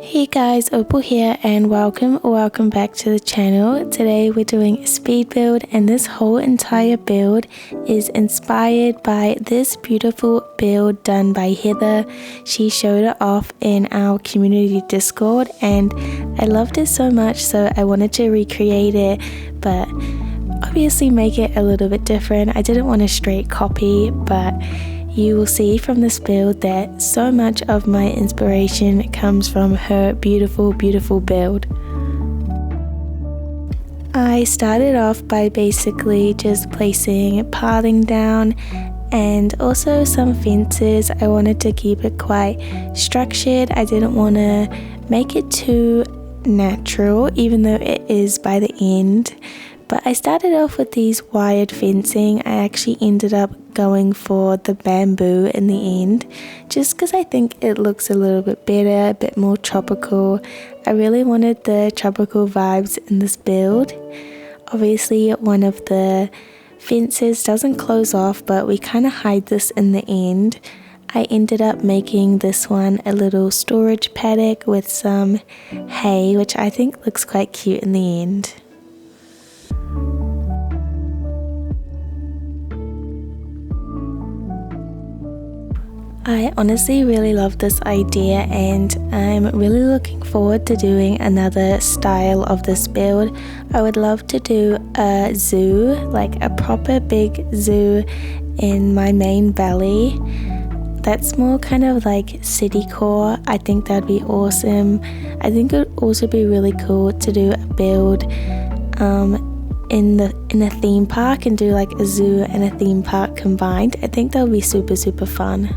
Hey guys, Opal here and welcome back to the channel. Today we're doing a speed build and this whole entire build is inspired by this beautiful build done by Heather. She showed it off in our community Discord and I loved it so much, so I wanted to recreate it, but obviously make it a little bit different. I didn't want a straight copy, but you will see from this build that so much of my inspiration comes from her beautiful build. I started off by basically just placing pathing down and also some fences. I wanted to keep it quite structured. I didn't want to make it too natural, even though it is by the end. But I started off with these wired fencing. I actually ended up going for the bamboo in the end, just because I think it looks a little bit better, a bit more tropical. I really wanted the tropical vibes in this build. Obviously, one of the fences doesn't close off, but we kind of hide this in the end. I ended up making this one a little storage paddock with some hay, which I think looks quite cute in the end. I honestly really love this idea and I'm really looking forward to doing another style of this build. I would love to do a zoo, like a proper big zoo in my main valley. That's more kind of like city core. I think that'd be awesome. I think it would also be really cool to do a build in a theme park and do like a zoo and a theme park combined. I think that would be super fun.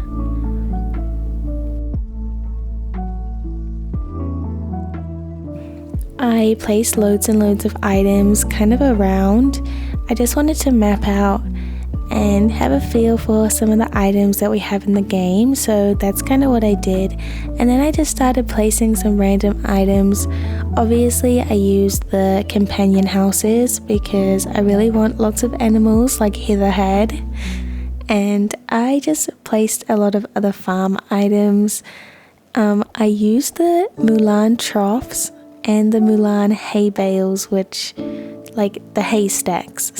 I placed loads and loads of items kind of around. I just wanted to map out and have a feel for some of the items that we have in the game, so that's kind of what I did. And then I just started placing some random items. Obviously I used the companion houses because I really want lots of animals like Heather had, and I just placed a lot of other farm items. I used the Mulan troughs and the Mulan hay bales, which like the hay stacks,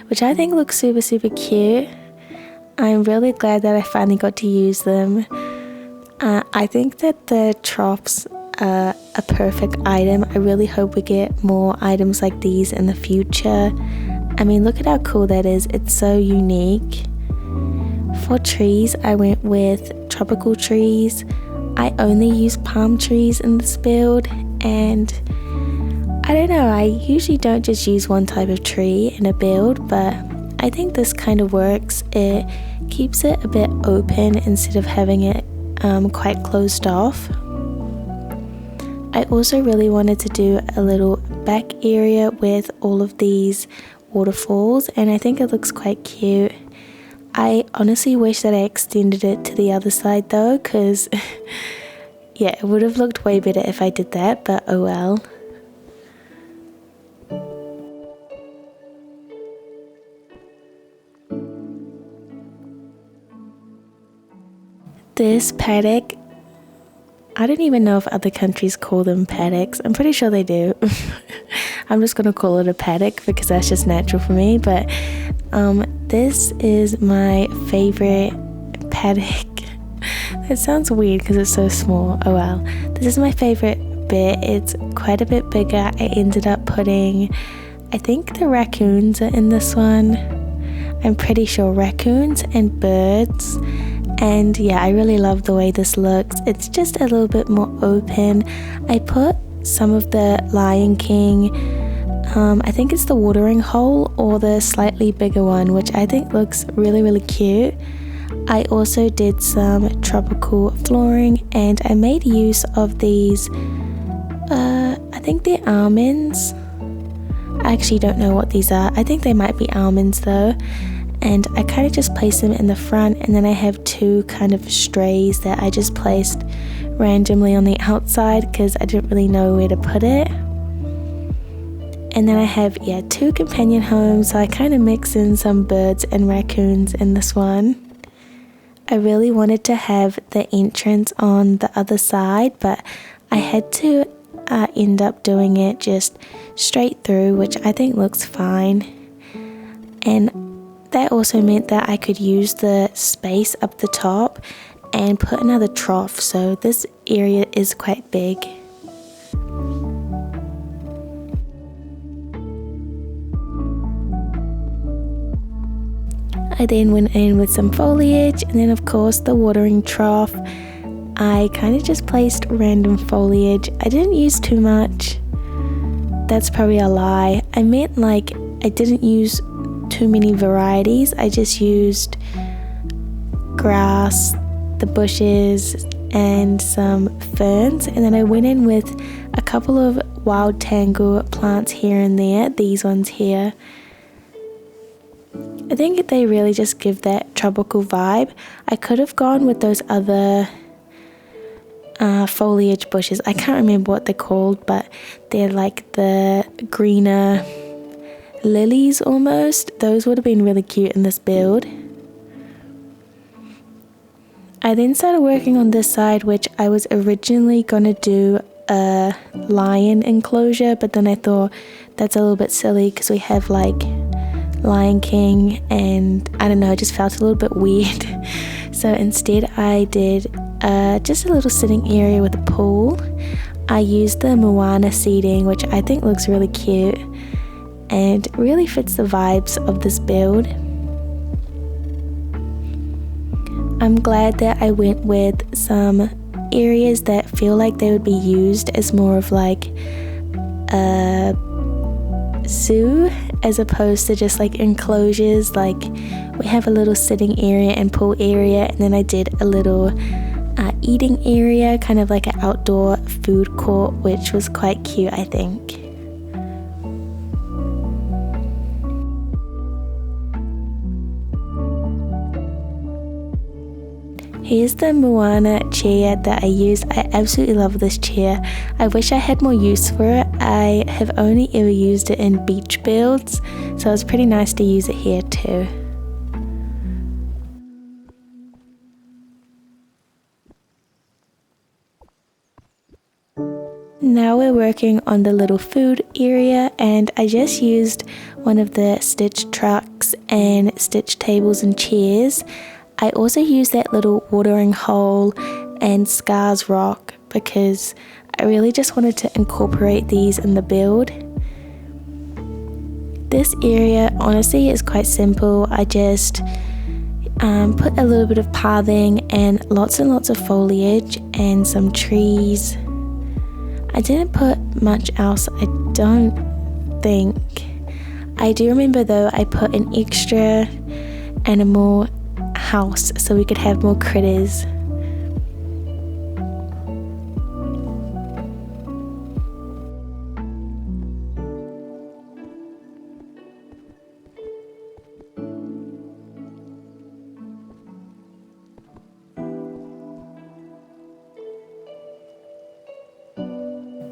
which I think looks super cute. I'm really glad that I finally got to use them. I think that the troughs are a perfect item. I really hope we get more items like these in the future. I mean, look at how cool that is. It's so unique. For trees, I went with tropical trees. I only use palm trees in this build, and I don't know, I usually don't just use one type of tree in a build, but I think this kind of works. It keeps it a bit open instead of having it quite closed off. I also really wanted to do a little back area with all of these waterfalls, and I think it looks quite cute. I honestly wish that I extended it to the other side though, because yeah, it would have looked way better if I did that, but oh well. This paddock, I don't even know if other countries call them paddocks. I'm pretty sure they do. I'm just gonna call it a paddock because that's just natural for me, but this is my favorite paddock. That sounds weird because it's so small. Oh well. This is my favorite bit. It's quite a bit bigger. I ended up putting, I think the raccoons are in this one. I'm pretty sure raccoons and birds. And yeah, I really love the way this looks. It's just a little bit more open. I put some of the Lion King, I think it's the watering hole or the slightly bigger one, which I think looks really cute. I also did some tropical flooring and I made use of these, I think they're almonds. I actually don't know what these are. I think they might be almonds though. And I kind of just placed them in the front, and then I have two kind of strays that I just placed randomly on the outside because I didn't really know where to put it. And then I have, two companion homes, so I kind of mix in some birds and raccoons in this one. I really wanted to have the entrance on the other side, but I had to end up doing it just straight through, which I think looks fine. And that also meant that I could use the space up the top and put another trough, so this area is quite big. I then went in with some foliage, and then of course the watering trough. I kind of just placed random foliage. I didn't use too much. That's probably a lie. I meant like I didn't use too many varieties. I just used grass, the bushes, and some ferns, and then I went in with a couple of wild tangle plants here and there, these ones here. I think they really just give that tropical vibe. I could have gone with those other foliage bushes. I can't remember what they're called, but they're like the greener lilies almost. Those would have been really cute in this build. I then started working on this side, which I was originally gonna do a lion enclosure, but then I thought that's a little bit silly because we have like Lion King, and I don't know, it just felt a little bit weird. So instead I did just a little sitting area with a pool. I used the Moana seating, which I think looks really cute and really fits the vibes of this build. I'm glad that I went with some areas that feel like they would be used as more of like a zoo as opposed to just like enclosures. Like we have a little sitting area and pool area, and then I did a little eating area, kind of like an outdoor food court, which was quite cute, I think. Here's the Moana chair that I used. I absolutely love this chair. I wish I had more use for it. I have only ever used it in beach builds, so it's pretty nice to use it here too. Now we're working on the little food area, and I just used one of the stitch trucks and stitch tables and chairs. I also used that little watering hole and Scars rock because I really just wanted to incorporate these in the build. This area honestly is quite simple. I just put a little bit of pathing and lots of foliage and some trees. I didn't put much else, I don't think. I do remember though I put an extra animal house so we could have more critters.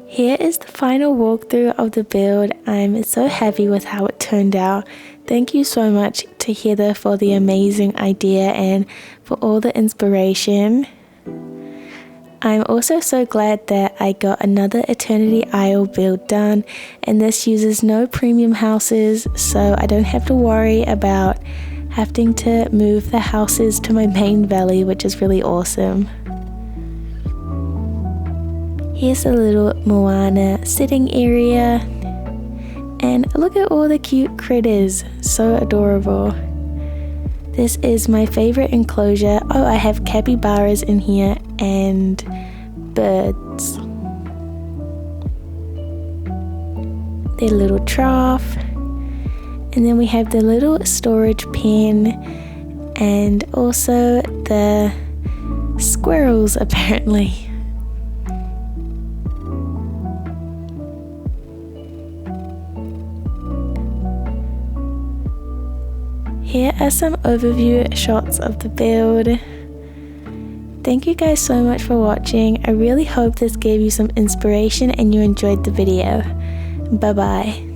Here is the final walkthrough of the build. I'm so happy with how it turned out. Thank you so much to Heather for the amazing idea and for all the inspiration. I'm also so glad that I got another Eternity Isle build done, and this uses no premium houses, so I don't have to worry about having to move the houses to my main valley, which is really awesome. Here's a little Moana sitting area, and look at all the cute critters, so adorable. This is my favorite enclosure. Oh, I have capybaras in here and birds. Their little trough, and then we have the little storage pen and also the squirrels apparently. Here are some overview shots of the build. Thank you guys so much for watching. I really hope this gave you some inspiration and you enjoyed the video. Bye bye.